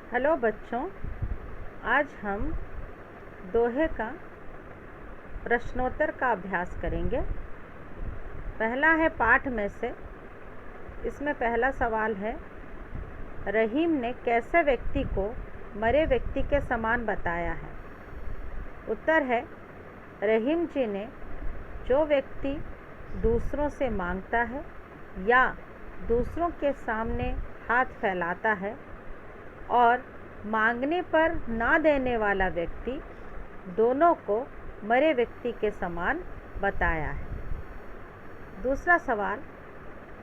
Hello बच्चों, आज हम दोहे का प्रश्नोत्तर का अभ्यास करेंगे। पहला है पाठ में से। इसमें पहला सवाल है, रहीम ने कैसे व्यक्ति को मरे व्यक्ति के समान बताया है। उत्तर है, रहीम जी ने जो व्यक्ति दूसरों से मांगता है या दूसरों के सामने हाथ फैलाता है और मांगने पर ना देने वाला व्यक्ति, दोनों को मरे व्यक्ति के समान बताया है। दूसरा सवाल,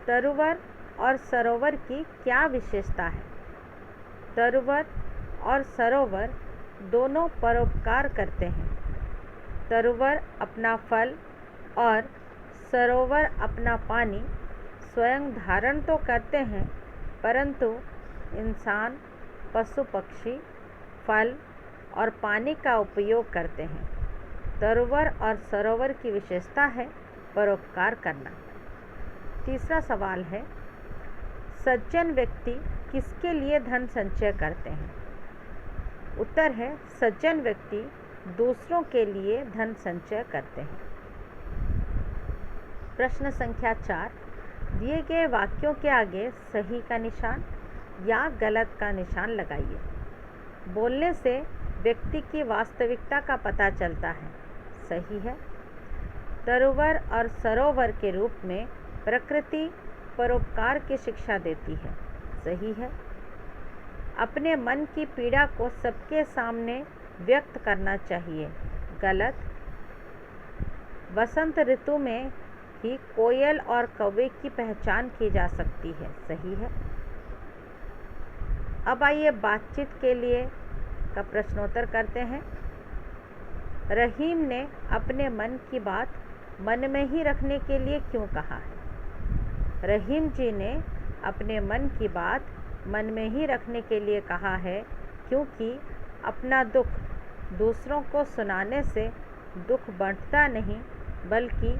तरुवर और सरोवर की क्या विशेषता है। तरुवर और सरोवर दोनों परोपकार करते हैं। तरुवर अपना फल और सरोवर अपना पानी स्वयं धारण तो करते हैं, परंतु इंसान, पशु पक्षी फल और पानी का उपयोग करते हैं। तरुवर और सरोवर की विशेषता है परोपकार करना। तीसरा सवाल है, सज्जन व्यक्ति किसके लिए धन संचय करते हैं। उत्तर है, सज्जन व्यक्ति दूसरों के लिए धन संचय करते हैं। प्रश्न संख्या 4, दिए गए वाक्यों के आगे सही का निशान या गलत का निशान लगाइए। बोलने से व्यक्ति की वास्तविकता का पता चलता है। सही है। तरुवर और सरोवर के रूप में प्रकृति परोपकार की शिक्षा देती है। सही है। अपने मन की पीड़ा को सबके सामने व्यक्त करना चाहिए। गलत। वसंत ऋतु में ही कोयल और कौवे की पहचान की जा सकती है। सही है। अब आइए बातचीत के लिए का प्रश्नोत्तर करते हैं। रहीम ने अपने मन की बात मन में ही रखने के लिए क्यों कहा है। रहीम जी ने अपने मन की बात मन में ही रखने के लिए कहा है क्योंकि अपना दुख दूसरों को सुनाने से दुख बढ़ता नहीं, बल्कि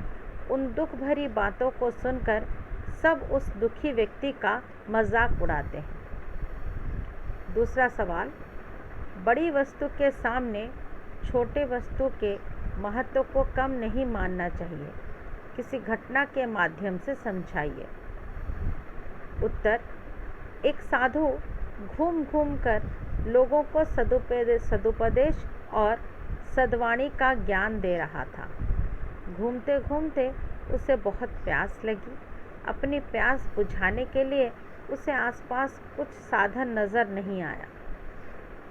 उन दुख भरी बातों को सुनकर सब उस दुखी व्यक्ति का मजाक उड़ाते हैं। दूसरा सवाल, बड़ी वस्तु के सामने छोटे वस्तु के महत्व को कम नहीं मानना चाहिए। किसी घटना के माध्यम से समझाइए। उत्तर, एक साधु घूम घूम कर लोगों को सदुपदेश और सद्वाणी का ज्ञान दे रहा था। घूमते घूमते उसे बहुत प्यास लगी। अपनी प्यास बुझाने के लिए उसे आसपास कुछ साधन नज़र नहीं आया।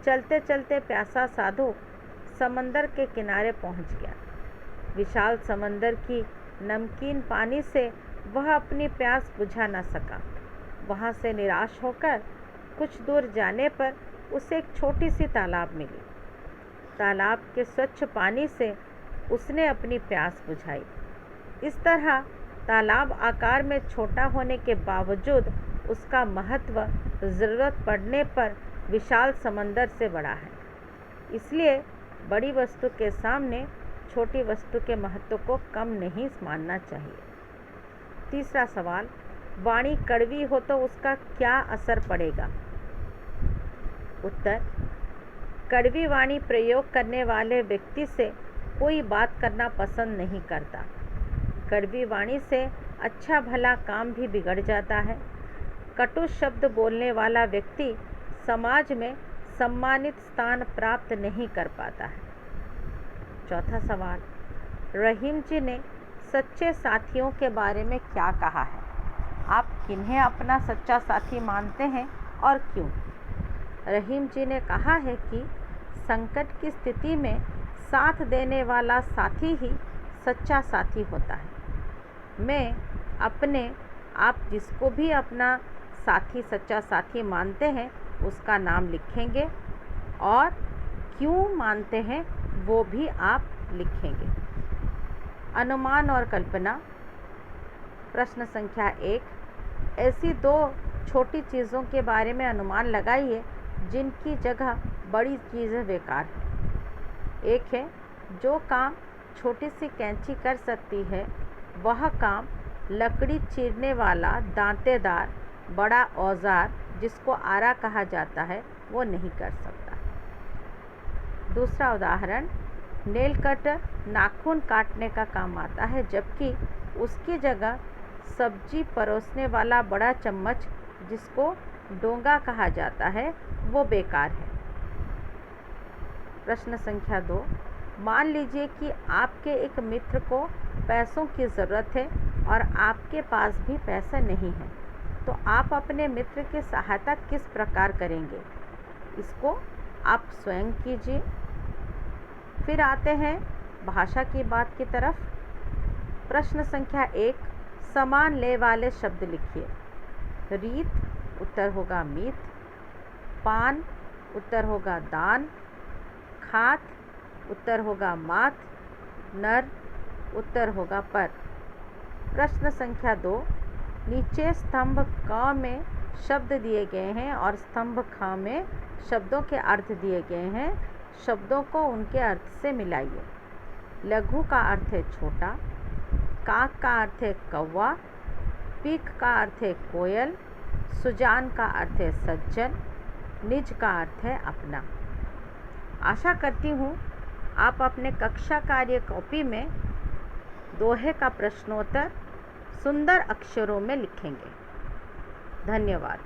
चलते चलते प्यासा साधु समंदर के किनारे पहुंच गया। विशाल समंदर की नमकीन पानी से वह अपनी प्यास बुझा न सका। वहां से निराश होकर कुछ दूर जाने पर उसे एक छोटी सी तालाब मिली। तालाब के स्वच्छ पानी से उसने अपनी प्यास बुझाई। इस तरह तालाब आकार में छोटा होने के बावजूद उसका महत्व ज़रूरत पड़ने पर विशाल समंदर से बड़ा है। इसलिए बड़ी वस्तु के सामने छोटी वस्तु के महत्व को कम नहीं मानना चाहिए। तीसरा सवाल, वाणी कड़वी हो तो उसका क्या असर पड़ेगा। उत्तर, कड़वी वाणी प्रयोग करने वाले व्यक्ति से कोई बात करना पसंद नहीं करता। कड़वी वाणी से अच्छा भला काम भी बिगड़ जाता है। कटु शब्द बोलने वाला व्यक्ति समाज में सम्मानित स्थान प्राप्त नहीं कर पाता है। चौथा सवाल, रहीम जी ने सच्चे साथियों के बारे में क्या कहा है। आप किन्हें अपना सच्चा साथी मानते हैं और क्यों। रहीम जी ने कहा है कि संकट की स्थिति में साथ देने वाला साथी ही सच्चा साथी होता है। मैं अपने आप जिसको भी अपना साथी सच्चा साथी मानते हैं उसका नाम लिखेंगे और क्यों मानते हैं वो भी आप लिखेंगे। अनुमान और कल्पना। प्रश्न संख्या 1, ऐसी दो छोटी चीज़ों के बारे में अनुमान लगाइए जिनकी जगह बड़ी चीज़ें बेकार हैं। एक है, जो काम छोटी सी कैंची कर सकती है वह काम लकड़ी चीरने वाला दांतेदार बड़ा औजार जिसको आरा कहा जाता है वो नहीं कर सकता। दूसरा उदाहरण, नेल कटर नाखून काटने का काम आता है, जबकि उसकी जगह सब्जी परोसने वाला बड़ा चम्मच, जिसको डोंगा कहा जाता है, वो बेकार है। प्रश्न संख्या 2, मान लीजिए कि आपके एक मित्र को पैसों की ज़रूरत है और आपके पास भी पैसा नहीं है, तो आप अपने मित्र की सहायता किस प्रकार करेंगे? इसको आप स्वयं कीजिए। फिर आते हैं भाषा की बात की तरफ। प्रश्न संख्या 1, समान ले वाले शब्द लिखिए। रीत उत्तर होगा मीत, पान उत्तर होगा दान, खात उत्तर होगा मात, नर उत्तर होगा पर। प्रश्न संख्या 2, नीचे स्तंभ क में शब्द दिए गए हैं और स्तंभ ख में शब्दों के अर्थ दिए गए हैं। शब्दों को उनके अर्थ से मिलाइए। लघु का अर्थ है छोटा, काक का अर्थ है कौवा, पीक का अर्थ है कोयल, सुजान का अर्थ है सज्जन, निज का अर्थ है अपना। आशा करती हूँ आप अपने कक्षा कार्य कॉपी में दोहे का प्रश्नोत्तर सुंदर अक्षरों में लिखेंगे। धन्यवाद।